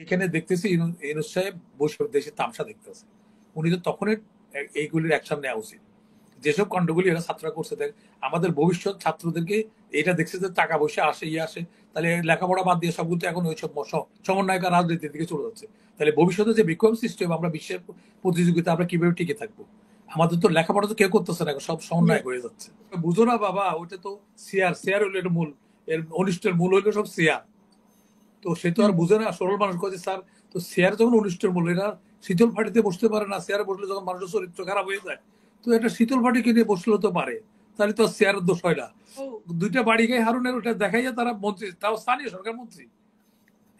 এখানে দেখতেছি ইউনূস সাহেব বসে দেশে তামসা দেখতেছে। উনি তো তখনই এইগুলির অ্যাকশন নেওয়া উচিত। যেসব কাণ্ডগুলি এরা ছাত্ররা করছে, দেখ আমাদের ভবিষ্যৎ ছাত্রদেরকে এটা দেখছে যে টাকা পয়সা আসে আসে, তাহলে লেখাপড়া বাদ দিয়ে সবগুলো এখন ওইসব সমন্বয়কার রাজনীতির দিকে চলে যাচ্ছে। তাহলে ভবিষ্যতে যে বিক্ষোভ সৃষ্টি হবে, আমরা বিশ্বের প্রতিযোগিতা আমরা কিভাবে টিকে থাকবো? আমাদের তো লেখাপড়া তো কেউ করতেছে না, সব সমন্বয় হয়ে যাচ্ছে। বুঝো না বাবা, ওটা তো শেয়ার হইলো এটা মূল, এর অনিষ্টের মূল হইলো সব শেয়ার। তো সে তো আর বুঝে না, সরল মানুষ কয়েছে স্যার, তো শেয়ার যখন অনিষ্টের মূল, এরা শীতল ফাটিতে বসতে পারে না, শেয়ারে বসলে যখন মানুষের চরিত্র খারাপ হয়ে যায়, তো এটা শীতল ফাটিকে নিয়ে বসলেও তো পারে, তাহলে তো শেয়ারের দোষ হয় না। দুইটা বাড়ি গায়ে হারুনের ওটা দেখাই যায়, তারা মন্ত্রী, তাও স্থানীয় সরকার মন্ত্রী।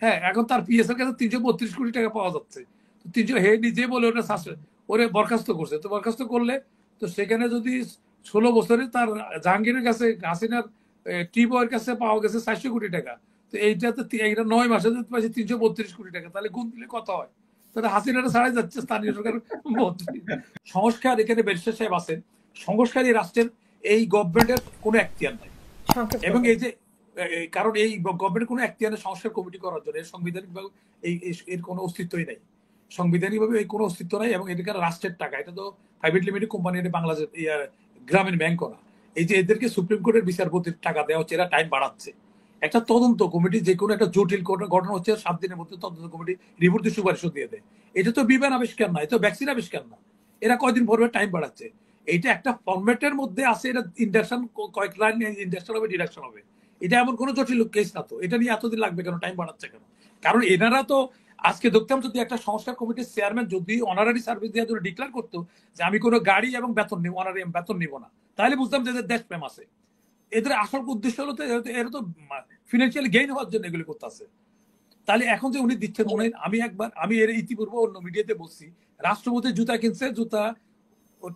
হ্যাঁ, এখন তার পিএস এর কাছে 332 কোটি টাকা পাওয়া যাচ্ছে। তো 300 হে নিজে বলে ওটা ওরে বরখাস্ত করছে। তো বরখাস্ত করলে তো সেখানে যদি 16 বছরে তার জাহাঙ্গীরের কাছে, হাসিনার টি বয়ের কাছে পাওয়া গেছে 400 কোটি টাকা। তো এইটাতে এইটা 9 মাসে যদি পাইছে 332 কোটি টাকা, তাহলে গুণ দিলে কত হয়? তাহলে হাসিনাটা ছাড়াই যাচ্ছে স্থানীয় সরকার মন্ত্রী। সংস্কার, এখানে ব্যারিস্টার সাহেব আছেন, সংস্কারী রাষ্ট্রের এই গভর্নমেন্টের কোনো এখতিয়ার নাই। এবং এই যে কারণ এই গভর্নমেন্টের কোনো এখতিয়ার সংস্কার কমিটি করার জন্য, এর সাংবিধানিক ভাবে এর কোনো অস্তিত্বই নাই। সাংবিধানিক ভাবে এই কোনো অস্তিত্ব নাই। এবং এটা রাষ্ট্রের টাকা, এটা তো প্রাইভেট লিমিটেড কোম্পানি, এটা বাংলাদেশ গ্রামীণ ব্যাংক করা। এই যে এদেরকে সুপ্রিম কোর্টের বিচারপতির টাকা দেওয়া হচ্ছে, এরা টাইম বাড়াচ্ছে। একটা তদন্ত কমিটি, যে কোনো একটা জটিল ঘটনা হচ্ছে, 7 দিনের মধ্যে তদন্ত কমিটি রিপোর্ট দিয়ে সুপারিশও দিয়ে দেয়। এটা তো বিমান আবিষ্কার না, এটা ভ্যাকসিন আবিষ্কার না। এরা কয়দিন ভরবে টাইম বাড়াচ্ছে। এইটা একটা ফরম্যাটের মধ্যে আছে, এটা ইন্ডাকশন, কয়েক লাইন ইন্ডাকশন হবে, ডিডাকশন হবে। এটা এমন কোনো জটিল কেস না, তো এটা নিয়ে এতদিন লাগবে কেন, টাইম বাড়াচ্ছে কেন? কারণ এনারা তো আজকে দেখতাম, যদি একটা সংস্কার কমিটির চেয়ারম্যান যদি অনারারি সার্ভিস দিয়ে যদি ডিক্লেয়ার করতো যে আমি কোনো গাড়ি এবং বেতন নিব, অনারারি বেতন নিব না, তাহলে বুঝতাম যে এদের দেশপ্রেম আছে। এদের আসল উদ্দেশ্য হলো তো এরা তো ফিনান্সিয়াল গেইন হওয়ার জন্য এগুলি করতেছে। তাহলে এখন যে উনি দিচ্ছেন, মনে আমি এর ইতিপূর্বে অন্য মিডিয়াতে বলছি, রাষ্ট্রপতি জুতা কিনছে, জুতা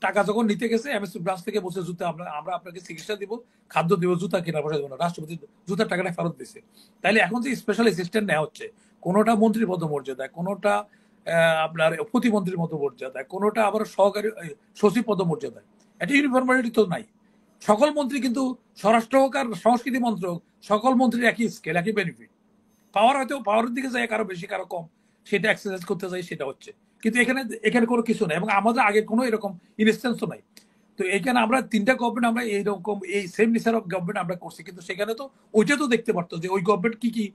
টাকা যখন নিতে গেছে এমএসপি ব্রাঞ্চ থেকে বলছে জুতা আমরা আপনাকে চিকিৎসা দিব, খাদ্য দিব, জুতা কেনার পয়সা দেবো না। রাষ্ট্রপতি জুতার টাকাটা ফেরত দিছে। তাইলে এখন যে স্পেশাল অ্যাসিস্ট্যান্ট নেওয়া হচ্ছে, কোনোটা মন্ত্রী পদমর্যাদায়, কোনোটা আপনার প্রতিমন্ত্রীর মতো মর্যাদায়, কোনোটা আবার সহকারী সচিব পদমর্যাদায়, এটা ইউনিফর্মিটি তো নাই। সকল মন্ত্রী কিন্তু, স্বরাষ্ট্র হোক আর সংস্কৃতি মন্ত্রক, সকল মন্ত্রীর একই স্কেল, একই বেনিফিট। পাওয়ার হয়তো পাওয়ারের দিকে যায়, কারো বেশি কারো কম, সেটা এক্সারসাইজ করতে যায়, সেটা হচ্ছে। কিন্তু এখানে এখানে কোনো কিছু নাই, এবং আমাদের আগে কোনো এরকম ইনস্টেন্সও নাই। তো এখানে আমরা তিনটা গভর্নমেন্ট, আমরা এইরকম এই সেম নেচার অফ গভর্নমেন্ট আমরা করছি, কিন্তু সেখানে তো ওইটা তো দেখতে পারতো যে ওই গভর্নমেন্ট কি কি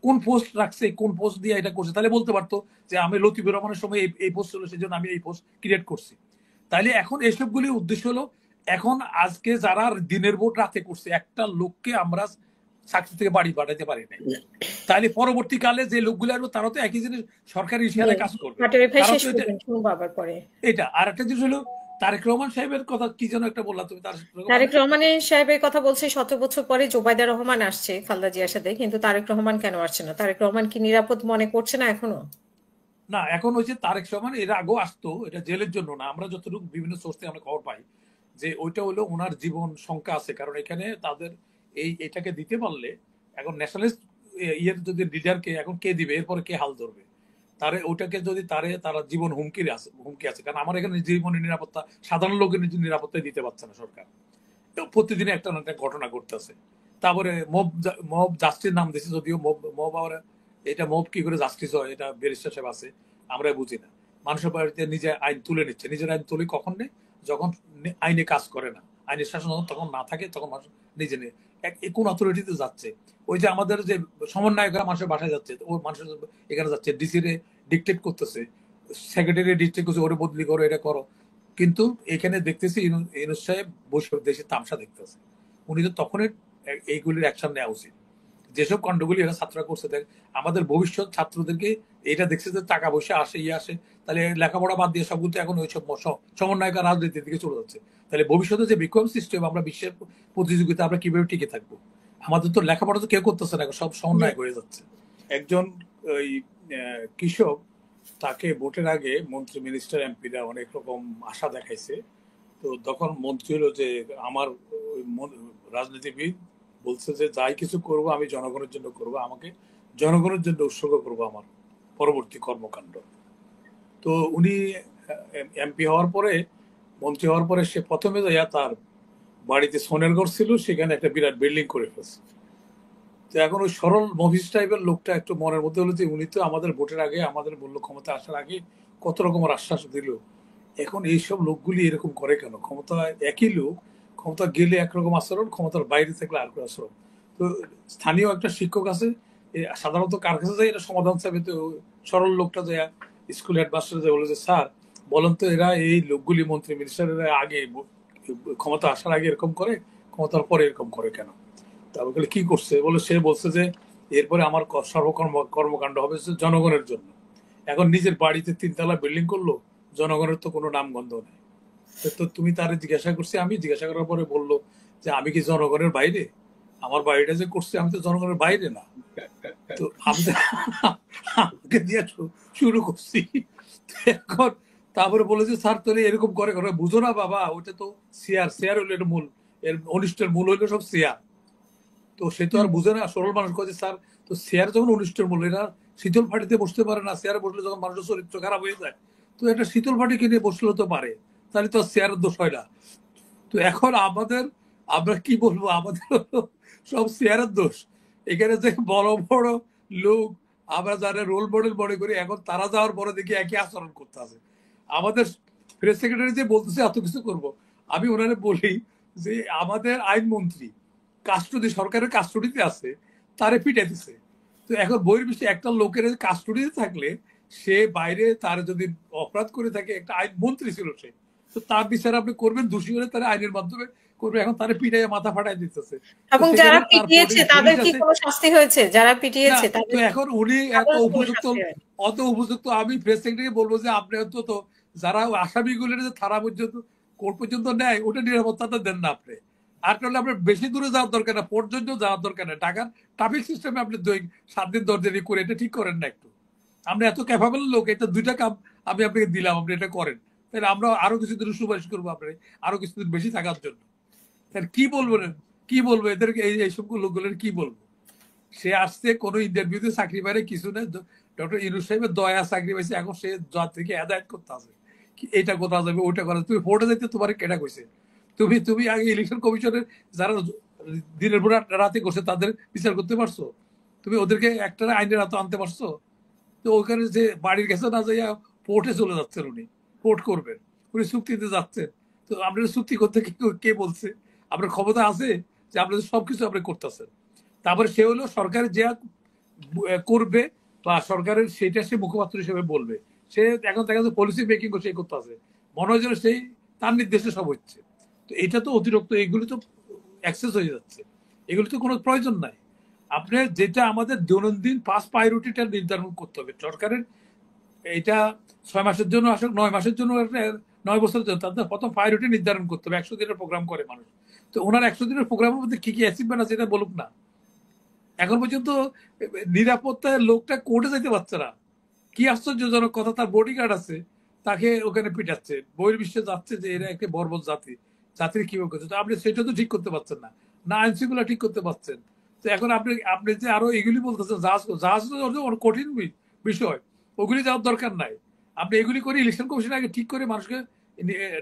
কোন পোস্ট রাখছে, কোন পোস্ট দিয়ে এটা করছে, তাহলে বলতে পারতো যে আমি লতিফুর রহমানের সময় এই পোস্ট ছিল, সেই জন্য আমি এই পোস্ট ক্রিয়েট করছি। তাইলে এখন এসবগুলির উদ্দেশ্য হলো, এখন আজকে যারা দিনের ভোট রাতে করছে, একটা লোককে আমরা চাকরি থেকে বাড়ি পাঠাতে পারি না, তাহলে পরবর্তীকালে যে লোকগুলো আসবে তারা তো একই জিনিস সরকারি ইশারায় কাজ করবে। এটা আর একটা জিনিস হলো, তারেক রহমান সাহেবের কথা কি যেন একটা বললা তুমি, তারেক রহমানের সাহেবের কথা বলছে 17 বছর পরে জোবাইদা রহমান আসছে খালেদা জিয়ার সাথে, কিন্তু তারেক রহমান কেন আসছে না? তারেক রহমান কি নিরাপদ মনে করছে না এখনো? না, এখন হচ্ছে তারেক রহমান এর আগেও আসতো, এটা জেলের জন্য না। আমরা যতটুকু বিভিন্ন সোর্স থেকে আমরা খবর পাই যে ওইটা হলো ওনার জীবন শঙ্কা আছে, কারণ এখানে তাদের এটাকে দিতে পারলে, এখন ন্যাশনালিস্ট ইয়ের যদি লিডারকে এখন কে দিবে, এরপরে কে হাল ধরবে, তারে ওটাকে যদি তারা জীবন হুমকি আছে। কারণ আমার এখানে জীবনের নিরাপত্তা, সাধারণ লোকের নিরাপত্তা দিতে পারছে না সরকার। প্রতিদিন একটা না একটা ঘটনা ঘটতেছে। তারপরে মব জাস্টিস নাম দিচ্ছে, যদিও মব আবার এটা মব কি করে জাস্টিস হয়, এটা ব্যারিস্টার সাহেব আছে, আমরা বুঝি না। মানুষের বাড়িতে নিজে আইন তুলে নিচ্ছে, নিজের আইন তুলে কখন নেই, যখন আইনে কাজ করে না, আইনের শাসন তখন না থাকে, তখন মানুষ নিজে নেই। কোন অথরিটিতে যাচ্ছে, ওই যে আমাদের যে সমন্বয়করা মানুষের বাসায় যাচ্ছে, ও মানুষের এখানে যাচ্ছে, ডিসি রে ডিকটেট করতেছে, সেক্রেটারি ডিকটেট করছে, ওরে বদলি করো, এটা করো। কিন্তু এখানে দেখতেছি ইউনূস সাহেব বসে দেশে তামসা দেখতেছে। উনি তো তখনই এইগুলির অ্যাকশন নেওয়া উচিত। যেসব কাণ্ডগুলি এরা ছাত্ররা করছে, দেখ আমাদের ভবিষ্যৎ ছাত্রদেরকে এটা দেখছে যে টাকা পয়সা আসে আসে, তাহলে লেখাপড়া বাদ দিয়ে সবগুলো এখন ওইসব সমন্বয়কার রাজনীতির দিকে চলে যাচ্ছে। তাহলে ভবিষ্যতে যে বিক্ষোভ সৃষ্টি হবে, আমরা বিশ্বের প্রতিযোগিতা আমরা কিভাবে টিকে থাকবো? আমাদের তো লেখাপড়া তো কেউ করতেছে না, সব সমন্বয় হয়ে যাচ্ছে। একজন ওই কৃষক, তাকে ভোটের আগে মন্ত্রী, মিনিস্টার, এমপিরা অনেক রকম আশা দেখাইছে। তো তখন মন্ত্রী হলো যে আমার রাজনীতিবিদ বলছে যে যাই কিছু করব আমি জনগণের জন্য করব, আমাকে জনগণের জন্য উৎসর্গ করব আমার পরবর্তী কর্মকাণ্ড। তো উনি এমপি হওয়ার পরে, মন্ত্রী হওয়ার পরে, সে প্রথমে যাইয়া তার বাড়িতে সোনের ঘর ছিল, সেখানে একটা বিরাট বিল্ডিং করে ফেলছে। তো এখন ওই সরল মফিজ টাইপের লোকটা একটু মনের মধ্যে হলো যে উনি তো আমাদের ভোটের আগে আমাদের মূল্য ক্ষমতা আসার আগে কত রকমের আশ্বাস দিল, এখন এইসব লোকগুলি এরকম করে কেন? ক্ষমতা একই লোক, ক্ষমতা গেলে একরকম আচরণ, ক্ষমতার বাইরে থাকলে আর আচরণ। তো স্থানীয় একটা শিক্ষক আছে, সাধারণত কার কাছে যায় এটা সমাধান চাইবে, তো সরল লোকটা যায় স্কুল হেডমাস্টার যায় বলে যে স্যার বলেন তো এরা এই লোকগুলি মন্ত্রী মিনিস্টারের আগে ক্ষমতা আসার আগে এরকম করে, ক্ষমতার পরে এরকম করে কেন? তারপর বলে কি করছে, বলে সে বলছে যে এরপরে আমার কর্মকাণ্ড হবে জনগণের জন্য। এখন নিজের বাড়িতে 3 তলা বিল্ডিং করলো, জনগণের তো কোনো নামগন্ধ নেই। তো তুমি তারে জিজ্ঞাসা করছি, আমি জিজ্ঞাসা করার পরে বললো যে আমি কি জনগণের বাইরে? আমার বাড়িটা যে করছে আমি তো জনগণের বাইরে না। তো আমি তো আমাকে দিয়ে শুরু করছি। এখন তারপরে বলে যে স্যার তোর এরকম করে করে বুঝো না বাবা, ওটা তো শেয়ার, শেয়ার হইলো এটা মূল, এর অনিষ্টের মূল হইলো সব শেয়ার। তো সে তো আর বুঝে না, সরল মানুষ কাছে স্যার তো শেয়ার যখন অনিষ্টের মূল, এরা শীতল ফাটিতে বসতে পারে না, শেয়ারে বসলে যখন মানুষের চরিত্র খারাপ হয়ে যায়, তো একটা শীতল ফাটি কিনে বসলে তো পারে, তাহলে তো শেয়ারের দোষ হয় না। তো এখন আমাদের, আমরা কি বলবো, আমাদের সব শেয়ারের দোষ। এখানে যে বড় বড় লোক আমরা যারা রোল মডেল মনে করি, এখন তারা যাওয়ার পরে দেখি একই আচরণ করতে আছে। আমাদের প্রেস সেক্রেটারি যে বলতেছে এত কিছু করব, আমি ওনারে বলি যে আমাদের আইনমন্ত্রী কাস্টডি, সরকারের কাস্টডিতে আছে, তারে পিটাইতেছে। তো এখন বহির্বিশ্বে একটা লোকের কাস্টডিতে থাকলে সে বাইরে তার যদি অপরাধ করে থাকে, একটা আইনমন্ত্রী ছিল সে, তো তার বিচার আপনি করবেন, দোষী হলে তারা আইনের মাধ্যমে করবে। এখন তারে পিটাইয়া মাথা ফাটাই দিতেছে। এবং যারা পিটিয়েছে তাদের কি কোনো শাস্তি হয়েছে? যারা না, পিটিয়েছে তো তাদের এখন উনি এত উপযুক্ত, অত উপযুক্ত, আমি প্রেস সেক্রেটারি বলবো যে আপনি অন্তত যারা আসামিগুলোর যে থানা পর্যন্ত, কোর্ট পর্যন্ত নেয়, ওটা নিরাপত্তাটা দেন না আপনি। আর তাহলে আপনার বেশি দূরে যাওয়ার দরকার না, পর্যন্ত যাওয়ার দরকার নেই। ঢাকার ট্রাফিক সিস্টেমে আপনি 7 দিন 10 দিনই করে এটা ঠিক করেন না একটু? আপনি এত ক্যাপাবল লোক, এটা 2টা কাম আমি আপনাকে দিলাম, আপনি এটা করেন, তাহলে আমরা আরো কিছুদিন সুপারিশ করবো আপনি আরো কিছুদিন বেশি থাকার জন্য। তাহলে কি বলবেন, কি বলবো এদেরকে, এইসব লোকগুলোর কি বলবো? সে আসছে কোনো ইন্টারভিউতে চাকরি পারে কিছু না, ডক্টর ইউনূস সাহেবের দয়া চাকরি পাইছে, এখন সে থেকে হেদায়ত করতে আছে এটা কোথাও যাবে, ওটা করা। তুমি ভোটে যাইতে তোমার কেটা কইছে? তুমি তুমি আগে ইলেকশন কমিশনের যারা দিনের পর রাতে করছে তাদের বিচার করতে পারছো? তুমি ওদেরকে একটা আইনের হাতে আনতে পারছো? তো ওখানে যে বাড়ির কাছে না যাইয়া পোর্টে চলে যাচ্ছেন, উনি পোর্ট করবেন, উনি চুক্তিতে যাচ্ছেন। তো আপনার চুক্তি করতে কে বলছে? আপনার ক্ষমতা আছে যে আপনাদের সবকিছু আপনি করতেছেন। তারপরে সে হলো সরকারের যে করবে বা সরকারের সেটা সে মুখপাত্র হিসেবে বলবে। সে এখন দেখা যাচ্ছে পলিসি মেকিং সে করতে আছে, মনে হয় যেন সেই তার নির্দেশে সব হচ্ছে। তো এটা তো অতিরিক্ত, এগুলি তো অ্যাক্সেস হয়ে যাচ্ছে, এগুলি তো কোনো প্রয়োজন নাই। আপনার যেটা আমাদের দৈনন্দিন 5 প্রায়োরিটিটা নির্ধারণ করতে হবে সরকারের। এটা 6 মাসের জন্য আসুক, 9 মাসের জন্য, 9 বছরের জন্য, তাদের প্রথম প্রায়োরিটি নির্ধারণ করতে হবে। 100 দিনের প্রোগ্রাম করে মানুষ, তো ওনার 100 দিনের প্রোগ্রামের মধ্যে কি কি অ্যাচিভমেন্ট আছে এটা বলুক না। এখন পর্যন্ত নিরাপত্তার লোকটা কোর্টে যেতে পারছে না, কি আশ্চর্যজনক কথা। তার বডিগার্ড আছে, তাকে ওখানে পিটাচ্ছে, বহির্বিশ্বে যাচ্ছে যে এরা একটা বর্বর জাতি, জাতির কি করছে। তো আপনি সেটা তো ঠিক করতে পারছেন না, না আইন শৃঙ্খলা ঠিক করতে পারছেন। তো এখন আপনি আপনি যে আরো এগুলি বলতেছেন, জাহাজ জাহাজ অনেক কঠিন বিষয়, ওগুলি যাওয়ার দরকার নাই। আপনি এগুলি করে ইলেকশন কমিশন আগে ঠিক করে মানুষকে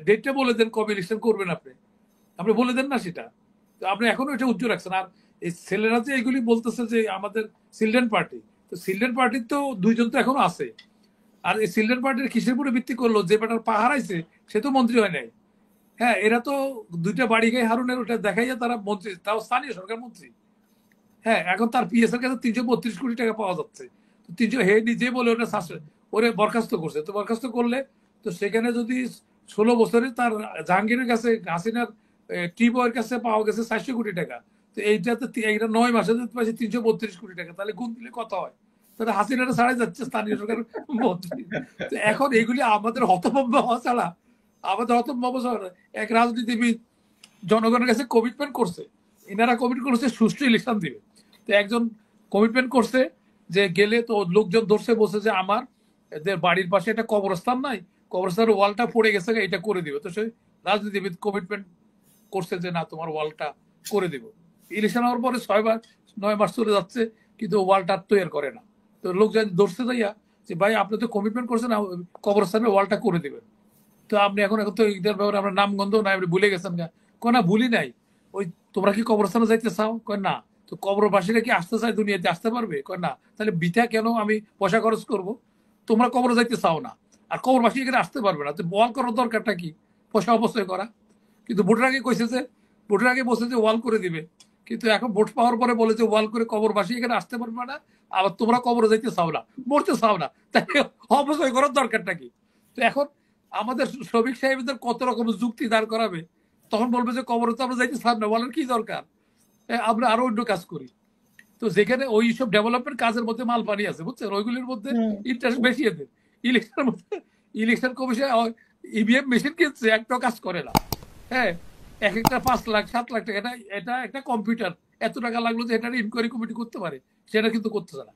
ডেটটা বলে দেন কবে ইলেকশন করবেন আপনি, আপনি বলে দেন না সেটা। তো আপনি এখনো এটা উজ্জ্বল রাখছেন। আর এই ছেলেরা যে এগুলি বলতেছে যে আমাদের চিলড্রেন পার্টি, তো চিলড্রেন পার্টির তো 2 জন তো এখনো আছে। আর এই চিলড্রেন পার্টির কিসের উপরে ভিত্তি করলো? যে বেটার পাহাড় আইছে সে তো মন্ত্রী হয় নাই। হ্যাঁ, এরা তো 2টা বাড়ি গায়ে হারুনের ওটা দেখাইয়া তারা মন্ত্রী, তাও স্থানীয় সরকার মন্ত্রী। হ্যাঁ, এখন তার পিএস এর কাছে 332 কোটি টাকা পাওয়া যাচ্ছে। তো 300 হে নিজে বলে ওটা ওরে বরখাস্ত করছে। তো বরখাস্ত করলে তো সেখানে যদি 16 বছরে তার জাহাঙ্গীরের কাছে, হাসিনার টি বয়ের কাছে পাওয়া গেছে 400 কোটি টাকা। তো এইটাতে এইটা 9 মাসে পাইছে 332 কোটি টাকা, তাহলে গুণ দিলে কত হয়? তাহলে হাসিনাটা ছাড়াই যাচ্ছে স্থানীয় সরকার মন্ত্রী। তো এখন এগুলি আমাদের হতভম্ব হওয়া ছাড়া, আমাদের হতভম্ব ছাড়া, এক রাজনীতিবিদ জনগণের কাছে কমিটমেন্ট করছে, এনারা কমিট করছে সুষ্ঠু ইলেকশন দিবে। তো একজন কমিটমেন্ট করছে যে গেলে, তো লোকজন ধরছে, বলছে যে আমার এদের বাড়ির পাশে একটা কবরস্থান নাই, কবরস্থানের ওয়ালটা পড়ে গেছে, এটা করে দিবে। তো সেই রাজনীতিবিদ কমিটমেন্ট করছে যে না তোমার ওয়ালটা করে দিব। ইলেকশন হওয়ার পরে 9 মাস চলে যাচ্ছে, কিন্তু ওয়ালটা তৈরি করে না। তো লোকজন ধরছে যাইয়া যে ভাই আপনি তো কমিটমেন্ট করছেন কবরস্থানের ওয়ালটা করে দিবেন, তো আপনি এখন এখন তো এটার ব্যাপারে আমরা নামগন্ধ নাই, আপনি ভুলে গেছেন গা? না ভুলি নাই, ওই তোমরা কি কবরস্থানে যাইতে চাও? কয় না, তো কবরবাসীরা কি আসতে চায় দুনিয়াতে, আসতে পারবে? কয় না। তাহলে বৃথা কেন আমি পয়সা খরচ করব? তোমরা কবরে যাইতে চাও না, আর কবরবাসী এখানে আসতে পারবে না, তো ওয়াল করার দরকারটা কি? পয়সা অপচয় করা। কিন্তু ভোটের আগে কইছে যে, ভোটের আগে বলছে যে ওয়াল করে দিবে, কিন্তু এখন ভোট পাওয়ার পরে বলে যে ওয়াল করে কবরবাসী এখানে আসতে পারবে না, আবার তোমরা কবরে যাইতে চাও না, মরতে চাও না, তাহলে অপচয় করার দরকারটা কি? তো এখন আমাদের শ্রমিক সাহেবদের কত রকম যুক্তি দাঁড় করাবে, তখন বলবে যে কবরে তো আমরা যাইতে চান না, বলার কি দরকার, আমরা আরো অন্য কাজ করি। তো যেখানে ওই সব ডেভেলপমেন্ট কাজের মধ্যে মাল পানি আছে, বুঝছেন, ওইগুলির মধ্যে হুম। ইন্টারেস্ট বেশি এদের। ইলেকশনের মধ্যে ইলেকশন কমিশন ইভিএম মেশিন কিনছে, একটা কাজ করে না। হ্যাঁ, এক একটা 5 লাখ 7 লাখ টাকা, এটা এটা একটা কম্পিউটার এত টাকা লাগলো যে এটা ইনকোয়ারি কমিটি করতে পারে, সেটা কিন্তু করতেছে না।